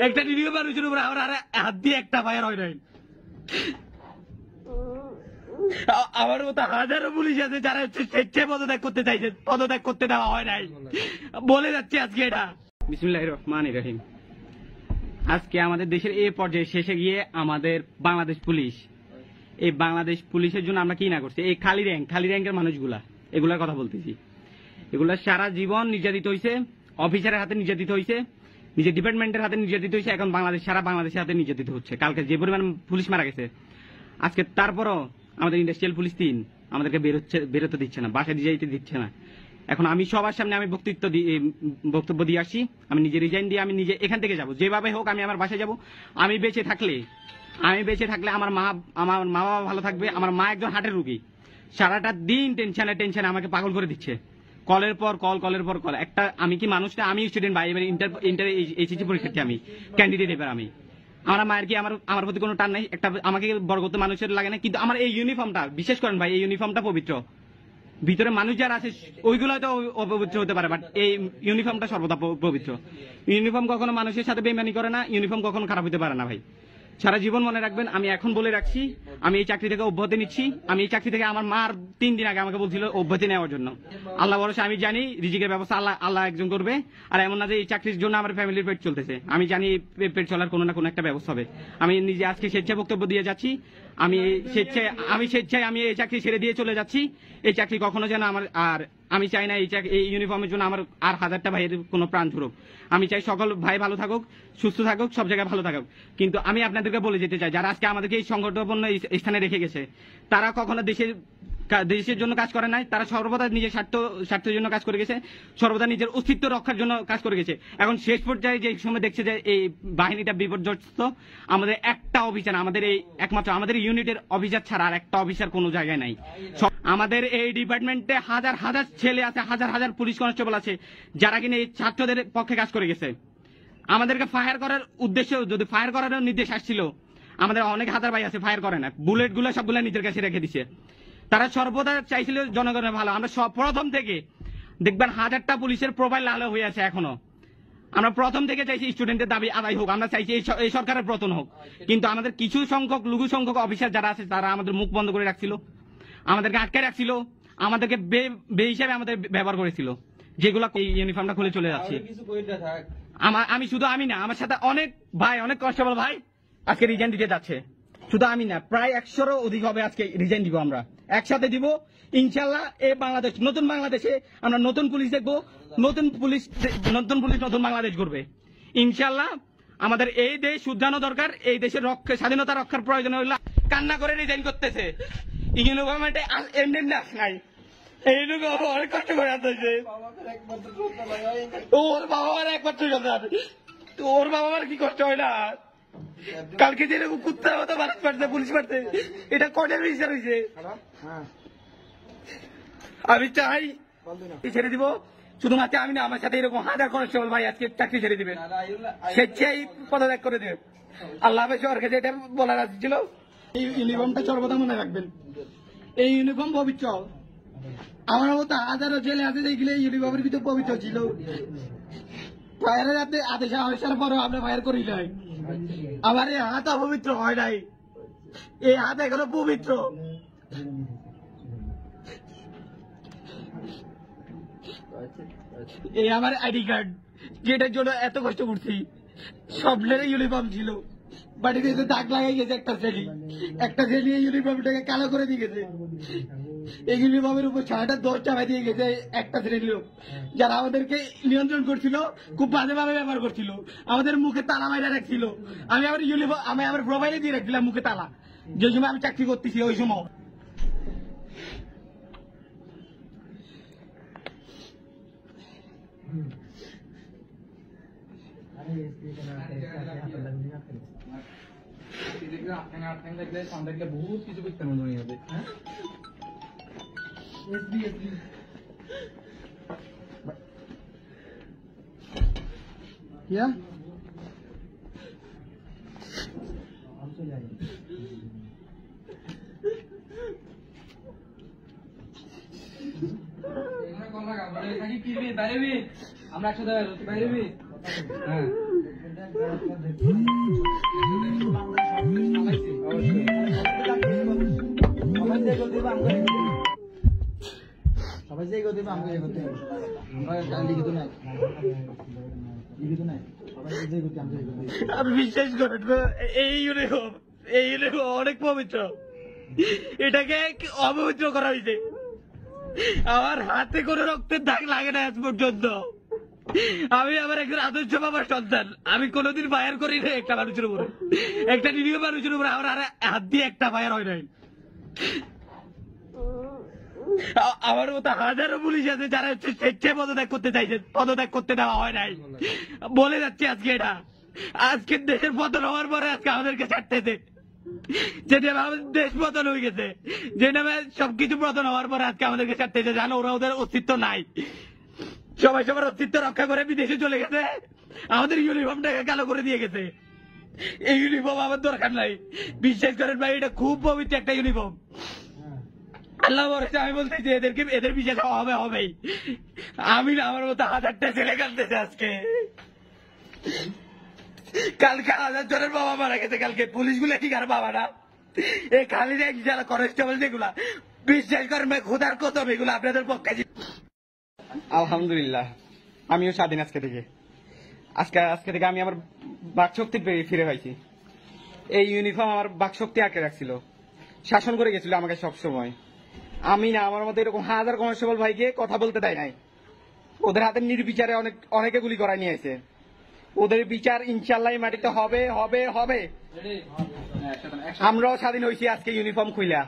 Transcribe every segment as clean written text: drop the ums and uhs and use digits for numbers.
একটা নিরীহ মানুষের উপর আমার আর হাত দিয়ে একটা ফায়ার হয় নাই। আমার মতো হাজারো পুলিশ আছে যারা স্বেচ্ছায় পদত্যাগ করতে চাইছে, পদত্যাগ করতে দেওয়া হয় নাই। বলে যাচ্ছে আজকে এটা। বিসমিল্লাহির রহমানির রহিম। আজকে আমাদের দেশের এই পর্যায়ে শেষে গিয়ে আমাদের বাংলাদেশ পুলিশ, এই বাংলাদেশ পুলিশের জন্য আমরা কি না করছি, এই খালি র্যাঙ্কের মানুষগুলা, এগুলার কথা বলতেছি। এগুলা সারা জীবন নির্যাতিত হয়েছে, অফিসারের হাতে নির্যাতিত হয়েছে, নিজের ডিপার্টমেন্টের হাতে নির্যাতিত হয়েছে, এখন সারা বাংলাদেশের হাতে নির্যাতিত হচ্ছে। কালকে যে পরিমাণ পুলিশ মারা গেছে, আজকে তারপরও আমাদের ইন্ডাস্ট্রিয়াল পুলিশ 3 আমাদেরকে বেরোতে দিচ্ছে না, বাসায় দিয়ে যাইতে দিচ্ছে না। এখন আমি সবার সামনে আমি বক্তব্য দিয়ে আসছি, আমি নিজে রিজাইন দিয়ে আমি নিজে এখান থেকে যাব, যেভাবে হোক আমি আমার বাসায় যাব। আমি বেঁচে থাকলে আমার মা বাবা ভালো থাকবে। আমার মা একজন হার্টের রোগী, সারাটা দিন টেনশনে আমাকে পাগল করে দিচ্ছে, কলের পর কল। একটা আমি কি মানুষটা, আমি স্টুডেন্ট ভাই, এবার ইন্টার এইচএসসি পরীক্ষার্থী, আমি ক্যান্ডিডেট। এবার আমার মায়ের কি আমার প্রতি কোনো টান নাই, একটা আমাকে বড় করতে মানুষের লাগে না, কিন্তু আমার এই ইউনিফর্মটা, বিশেষ করেন ভাই, এই ইউনিফর্মটা পবিত্র। ভিতরে মানুষ যারা আছে ওইগুলো হয়তো অপবিত্র হতে পারে, বাট এই ইউনিফর্মটা সর্বদা পবিত্র। ইউনিফর্ম কখনো মানুষের সাথে বেইমানি করে না, ইউনিফর্ম কখনো খারাপ হতে পারে না ভাই। সারা জীবন মনে রাখবেন, আমি এখন বলে রাখছি, আমি এই চাকরি থেকে অব্যাহতি নিচ্ছি। আমি এই চাকরি থেকে, আমার মার 3 দিন আগে আমাকে বলছিল অব্যাহতি নেওয়ার জন্য। আল্লাহ ভরসা, আমি জানি রিজিকের ব্যবস্থা আল্লাহ একজন করবে। আর এমন না যে এই চাকরির জন্য আমার ফ্যামিলির পেট চলতেছে, আমি জানি পেট চলার কোনো না কোনো একটা ব্যবস্থা হবে। আমি নিজে আজকে স্বেচ্ছায় বক্তব্য দিয়ে যাচ্ছি, আমি স্বেচ্ছায় আমি এই চাকরি ছেড়ে দিয়ে চলে যাচ্ছি। এই চাকরি কখনো যেন আমার, আর আমি চাই না এই ইউনিফর্মের জন্য আমার আর 1000টা ভাইয়ের কোনো প্রাণ ঝরুক। আমি চাই সকল ভাই ভালো থাকুক, সুস্থ থাকুক, সব জায়গায় ভালো থাকুক। কিন্তু আমি আপনাদেরকে বলে যেতে চাই, যারা আজকে আমাদেরকে এই সংকটপূর্ণ স্থানে রেখে গেছে, তারা কখনো দেশের জন্য কাজ করে নাই, তারা সর্বদা নিজের স্বার্থের জন্য কাজ করে গেছে, সর্বদা নিজের অস্তিত্ব রক্ষার জন্য কাজ করে গেছে। এখন শেষ পর্যায়ে যে সময় দেখছে যে এই বাহিনীটা বিপর্যস্ত, আমাদের একটা অফিসার, আমাদের এই একমাত্র আমাদের ইউনিটের অফিসার ছাড়া আর একটা অফিসার কোনো জায়গায় নাই। আমাদের এই ডিপার্টমেন্টে হাজার হাজার ছেলে আছে, হাজার হাজার পুলিশ কনস্টেবল আছে, যারা কিনা এই ছাত্রদের পক্ষে কাজ করে গেছে। আমাদেরকে ফায়ার করার উদ্দেশ্য, যদি ফায়ার করার নির্দেশ আসছিল, আমাদের অনেক হাজার ভাই আছে ফায়ার করে না, বুলেট গুলো সবগুলো নিজের কাছে রেখে দিছে। তারা সর্বদা চাইছিল জনগণের ভালো। আমরা প্রথম থেকে দেখবেন 1000টা পুলিশের প্রোফাইল লাল হয়ে আছে এখনো। আমরা প্রথম থেকে চাইছি স্টুডেন্টের দাবি আদায় হোক, আমরা চাইছি এই সরকারের পতন হোক। কিন্তু আমাদের কিছু সংখ্যক লঘু সংখ্যক অফিসার যারা আছে, তারা আমাদের মুখ বন্ধ করে রাখছিল, আমাদেরকে আটকে রাখছিল, আমাদেরকে বে হিসাবে আমাদের ব্যবহার করেছিল, যেগুলো এই ইউনিফর্মটা খুলে চলে যাচ্ছে। আমি শুধু আমি না, আমার সাথে অনেক ভাই, অনেক কনস্টেবল ভাই আজকে রিজাইন দিতে যাচ্ছে। শুধু আমি না, প্রায় 100-এরও অধিক হবে আজকে রিজাইন দিব। আমরা একসাথে দিব ইনশাল্লাহ। এই বাংলাদেশ, নতুন বাংলাদেশে আমরা নতুন পুলিশ দেখবো, নতুন পুলিশ নতুন বাংলাদেশ গড়বে ইনশাল্লাহ। আমাদের এই দেশ শুধরানো দরকার, এই দেশের স্বাধীনতা রক্ষার প্রয়োজন হইলে কান্না করে রিজাইন করতেছে। ইউনিফর্মে নাই, এইটুকু অনেক কষ্ট করে আনতে হয়েছে। ওর বাবা মার একমাত্র সন্তান, ওর বাবা মার কি কষ্ট হয় না? কালকে যেরকম কুত্তার মতো মানুষ পারছে, পুলিশ পারছে, এটা কটের বিচার হয়েছে। আমি চাই ছেড়ে দিব, শুধুমাত্র আমি না, আমার সাথে এরকম হাজার কনস্টেবল ভাই আজকে চাকরি ছেড়ে দিবে, স্বেচ্ছায় পদত্যাগ করে দেবে। আল্লাহ হাফেজ। সরকার যেটা বলার আছে ছিল, এই ইউনিফর্মটা সর্বদা মনে রাখবেন, এই ইউনিফর্ম পবিত্র। আমার মতো হাজারো ছেলে আছে যেগুলো এই ইউনিফর্মের ভিতরে পবিত্র ছিল। ফায়ারের হাতে আদেশ আসার পরও আমরা ফায়ার করি নাই। আমার এই হাত অপবিত্র হয় নাই, এই হাত এখনো পবিত্র। এই আমার আইডি কার্ড, যেটার জন্য এত কষ্ট করছি। সব ইউনিফর্ম ছিল, বাড়িতে এসে দাগ লাগাই গেছে একটা শ্রেণী এই ইউনিফর্মটাকে কালো করে দিয়ে গেছে। এই ইউনিফর্মের উপর 10টা চাপাই দিয়ে গেছে একটা শ্রেণীর লোক, যারা আমাদেরকে নিয়ন্ত্রণ করছিল, খুব বাজেভাবে ব্যবহার করছিল, আমাদের মুখে তালা মাইরা রাখছিল। আমি আমার প্রোফাইলে দিয়ে রাখছিলাম মুখে তালা, যে সময় আমি চাকরি করতেছি ওই সময়। বহুত কিছু করতে মনে হবে। क्या আমরা একসাথে বাইরে সবাই যে এগো দেবে আমাকে এগোতে হবে লিখিত নাই লিখিত নাই সবাই যে এগোতে আমাকে এগোতে হবে আমি বিশ্বাস করেন এই ইউনিফর্ম অনেক পবিত্র, এটাকে অপবিত্র করা হয়েছে। আমার হাতে কোনো রক্তের দাগ লাগে না আজ পর্যন্ত। আমি আমার একজন আদর্শ বাবার সন্তান, আমি কোনোদিন ফায়ার করি না একটা মানুষের উপরে, একটা নিরীহ মানুষের উপরে আমার হাত দিয়ে একটা ফায়ার হয় নাই। আমার মতো হাজারো পুলিশ আছে যারা স্বেচ্ছায় পদত্যাগ করতে চাইছে, পদত্যাগ করতে দেওয়া হয় নাই। বলে যাচ্ছে আজকে এটা, আজকে দেশের পতন হওয়ার পরে আজকে আমাদেরকে ছাড়তেছে, যেটা আমাদের দেশ পতন হয়ে গেছে, যে নামে সবকিছু পতন হওয়ার পরে আজকে আমাদেরকে ছাড়তেছে। জানো ওরা ওদের অস্তিত্ব নাই, সবাই সবার অস্তিত্ব রক্ষা করে বিদেশে চলে গেছে, আমাদের ইউনিফর্মটাকে কালো করে দিয়ে গেছে। এই ইউনিফর্ম আমার দরকার নাই, বিশ্বাস করেন ভাই, এটা খুব পবিত্র একটা ইউনিফর্ম। আল্লাহ ভরসা, আমি বলতেছি এদেরকে, এদের বিশ্বাস হবেই। আমি না আমার মতো হাজারটা ছেলে কাঁদতেছে আজকে। কালকে 1000 জনের বাবা মারা গেছে, কালকে পুলিশগুলো ঠিক আর বাবা না, এই খালি যারা কনস্টেবল যেগুলা, বিশ্বাস করেন ভাই খোদার কদম এগুলো আপনাদের পক্ষে। আলহামদুলিল্লাহ আমিও স্বাধীন আজকে থেকে, আজকে থেকে আমি আমার বাকশক্তি ফিরে পাইছি। এই ইউনিফর্ম আমার বাকশক্তি আটকে রাখছিল, শাসন করে গেছিল আমাকে সব সময়। আমি না আমার মতো এরকম হাজার কনস্টেবল ভাইকে কথা বলতে দেয় নাই, ওদের হাতে নির্বিচারে অনেকে গুলি করাই নিয়েছে। ওদের বিচার ইনশাল্লাহ মাটিতে হবে হবে হবে। আমরাও স্বাধীন হয়েছি আজকে ইউনিফর্ম খুইলা।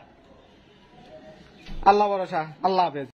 আল্লাহ ভরসা, আল্লাহ হাফেজ।